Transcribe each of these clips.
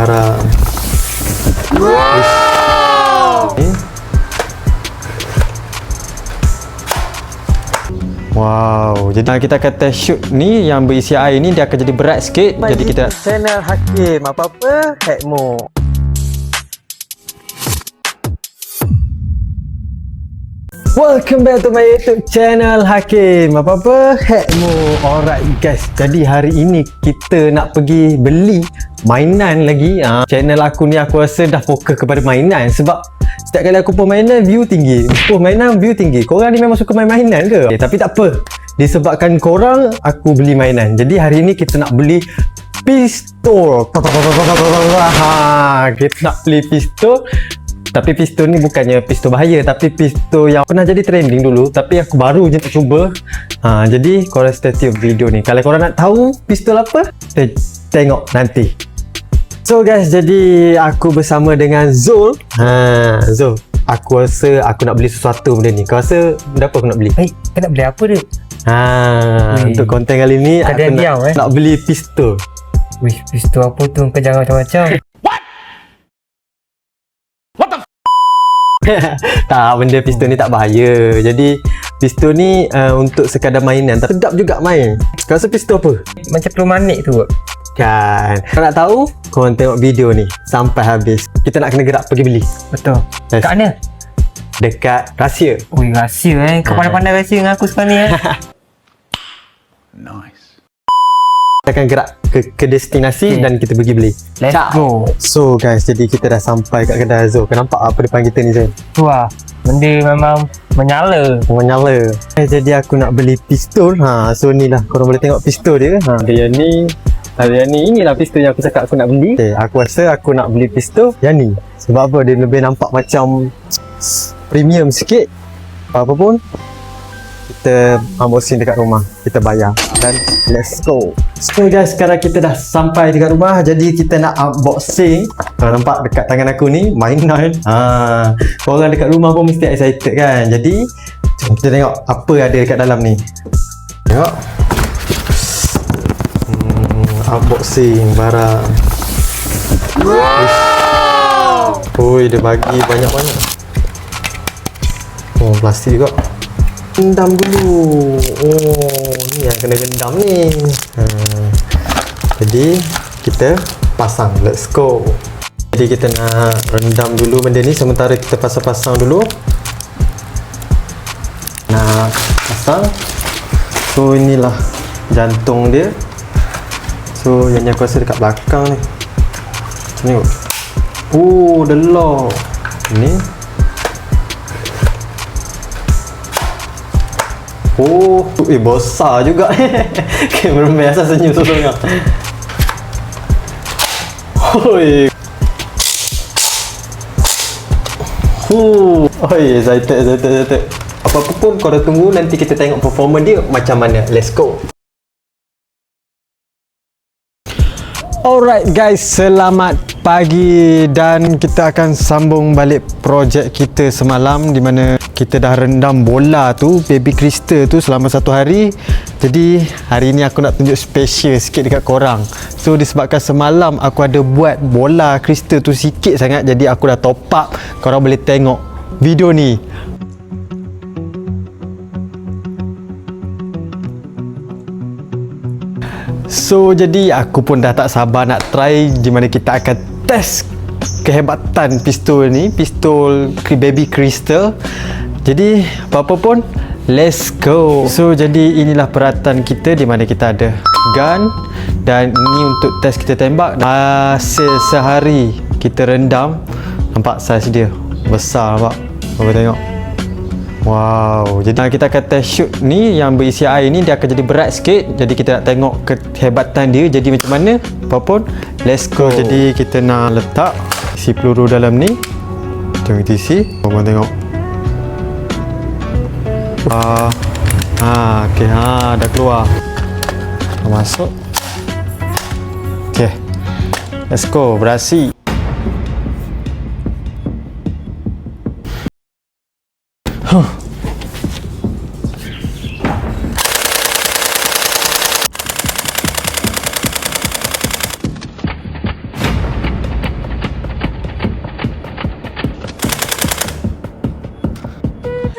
barang. Wow, jadi kita akan test shoot ni yang berisi air ni, dia akan jadi berat sikit. Jadi kita channel Hakim, apa-apa hackmu. Welcome back to my YouTube channel Hakim, apa-apa hackmu. Alright guys, jadi hari ini kita nak pergi beli mainan lagi. Channel aku ni aku rasa dah fokus kepada mainan, sebab setiap kali aku pun mainan view tinggi, mainan view tinggi. Korang ni memang suka main mainan ke? Tapi tak apa, disebabkan korang aku beli mainan. Jadi hari ni kita nak beli pistol. Kita nak beli pistol. Tapi pistol ni bukannya pistol bahaya, tapi pistol yang pernah jadi trending dulu, tapi aku baru je nak cuba. Jadi korang stay tune video ni. Kalau korang nak tahu pistol apa, tengok nanti. So guys, jadi aku bersama dengan Zul. Zul, aku rasa aku nak beli sesuatu benda ni. Kau rasa benda apa aku nak beli? Kau nak beli apa dia? Untuk konten kali ni aku nak beli pistol. Wih, pistol apa tu? Kau jangan macam-macam. Tak, benda pistol ni tak bahaya. Jadi pistol ni untuk sekadar mainan, tapi sedap juga main. Kau rasa pistol apa? Macam pelumanik tu kot. Kan. Kau nak tahu? Korang tengok video ni sampai habis. Kita nak kena gerak pergi beli. Betul. Yes. Kat mana? Dekat Rahsia. Ui, rahsia Kau pandai-pandai rahsia dengan aku sekarang ni Nice. Kita akan gerak ke destinasi dan kita pergi beli. Let's go. So guys, jadi kita dah sampai kat kedai Azul. Kau nampak apa depan kita ni, Zain? Tu lah, benda memang menyala. Jadi aku nak beli pistol. So ni lah, korang boleh tengok pistol dia. Dia ni, inilah pistol yang aku cakap aku nak beli. Aku rasa aku nak beli pistol yang ni. Sebab apa? Dia lebih nampak macam premium sikit. Apa pun, kita unboxing dekat rumah, kita bayar dan let's go. So guys, sekarang kita dah sampai dekat rumah. Jadi kita nak unboxing. Kau nampak dekat tangan aku ni mainan. Korang dekat rumah pun mesti excited kan. Jadi jom kita tengok apa ada dekat dalam ni. Tengok. Unboxing barang. Oi, dia bagi banyak-banyak. Plastik juga. Rendam dulu. Ni yang kena rendam ni. Jadi kita pasang. Let's go. Jadi kita nak rendam dulu benda ni, sementara kita pasang-pasang dulu. Nak pasang. So inilah jantung dia. So yang aku rasa dekat belakang ni. Tengok. The lock. Ni. Besar juga. Kamera biasa senyum sorang. Excited. Apa-apa pun kau dah tunggu, nanti kita tengok performa dia macam mana. Let's go. Alright guys, selamat pagi dan kita akan sambung balik projek kita semalam, di mana kita dah rendam bola tu, baby crystal tu selama 1 hari. Jadi hari ni aku nak tunjuk special sikit dekat korang. So disebabkan semalam aku ada buat bola crystal tu sikit sangat, jadi aku dah top up. Korang boleh tengok video ni. So jadi aku pun dah tak sabar nak try, di mana kita akan test kehebatan pistol ni, pistol baby crystal. Jadi apa-apa pun, let's go. So jadi inilah peralatan kita, di mana kita ada gun, dan ini untuk test kita tembak. Hasil sehari kita rendam. Nampak saiz dia besar, nampak? Korang tengok. Wow, jadi kita akan test shoot ni yang berisi air ni, dia akan jadi berat sikit. Jadi kita nak tengok kehebatan dia jadi macam mana. Apa pun, let's go. Jadi kita nak letak isi peluru dalam ni. Jom kita isi. Korang tengok. Okey, dah keluar. Masuk. Okey. Let's go, berasi.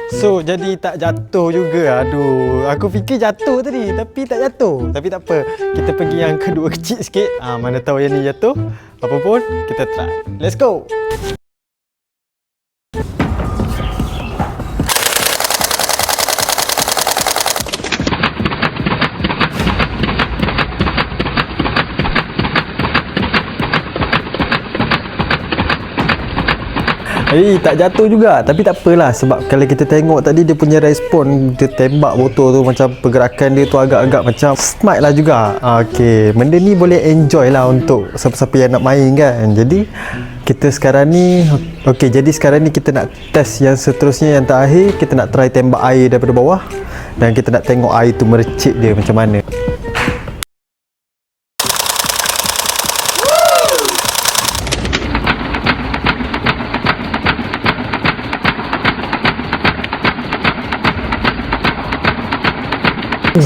So jadi tak jatuh juga. Aduh, aku fikir jatuh tadi tapi tak jatuh. Tapi tak apa. Kita pergi yang kedua kecil sikit. Mana tahu yang ni jatuh. Apa pun kita try. Let's go. Tak jatuh juga. Tapi tak apalah. Sebab kalau kita tengok tadi dia punya respon, dia tembak botol tu, macam pergerakan dia tu agak-agak macam smart lah juga. Okay, benda ni boleh enjoy lah untuk siapa-siapa yang nak main kan. Jadi kita sekarang ni jadi sekarang ni kita nak test yang seterusnya, yang terakhir. Kita nak try tembak air daripada bawah. Dan kita nak tengok air tu mercik dia macam mana.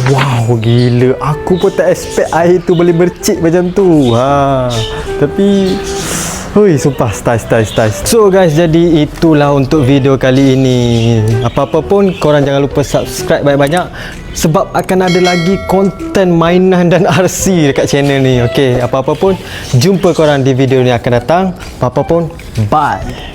Wow, gila. Aku pun tak expect air tu boleh bercik macam tu. Tapi sumpah style. So guys, jadi itulah untuk video kali ini. Apa-apa pun korang jangan lupa subscribe banyak-banyak, sebab akan ada lagi konten mainan dan RC dekat channel ni. Okay, apa-apa pun jumpa korang di video ni akan datang. Apa-apa pun, bye.